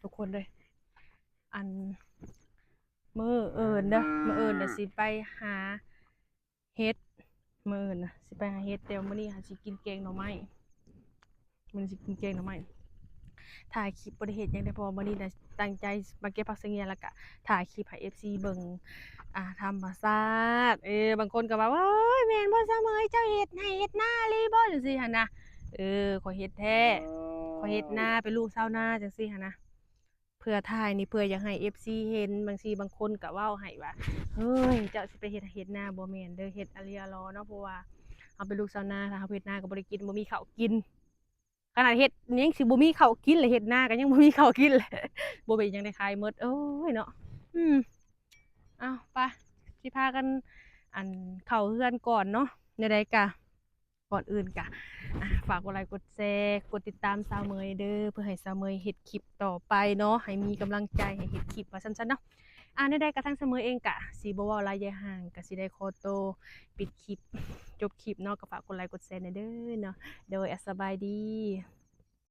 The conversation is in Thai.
ทุกคนเลยอันมื้อเอิญเด้อมื้อเอิญน่ะสิไปหาเฮ็ดมื้อเอิญน่ะสิไปหาเฮ็ดแต่มื้อนี้หาสิกินแกงหน่อไม้มื้อนี้สิกินแกงหน่อไม้ถ่ายคลิปบ่ได้เฮ็ดหยังได้เพราะว่ามื้อนี้น่ะตั้งใจมาเก็บผักสะเงียแล้วก็ถ่ายคลิปให้ FC เบิ่งธรรมชาติบางคนก็ว่าโอ๊ยแม่นบ่เสมอเจ้าเฮ็ดให้เฮ็ดนาอีหลีบ่จังซี่หั่นน่ะข้อยเฮ็ดแท้ข้อยเฮ็ดนาเป็นลูกชาวนาจังซี่หั่นนะ เพื่อถ่ายนี่เพื่ออยากให้ FC เห็นบางทีบางคนก็เว้าให้ว่าเฮ้ยเจ้าสิไปเฮ็ดนาบ่แม่นเด้อเฮ็ดอะลีอะลอเนาะเพราะว่าเฮาเป็นลูกชาวนาถ้าเฮาเฮ็ดนาก็บ่ได้กินบ่มีข้าวกินขนาดเฮ็ดยังสิบ่มีข้าวกินเลยเฮ็ดนาก็ยังบ่มีข้าวกินเลยบ่เป็นหยังได้ขายหมดโอ้ยเนาะอืมอ้าวไปสิพากันเข้าเรือนก่อนเนาะแนวใดก็ก่อนอื่นก็ฝากกดไลค์กดแชร์กดติดตามสาวเมยเด้อเพื่อให้สาวเมยเฮ็ดคลิปต่อไปเนาะให้มีกำลังใจให้เฮ็ดคลิปว่าซั่นๆเนาะแนวใดก็ทั้งสาวเมยเองก็สิบ่เว้าหลายยายห่างก็สิได้ขอตัวปิดคลิปจบคลิปเนาะก็ฝากกดไลค์กดแชร์หน่อยเด้อเนาะโดยสบายดี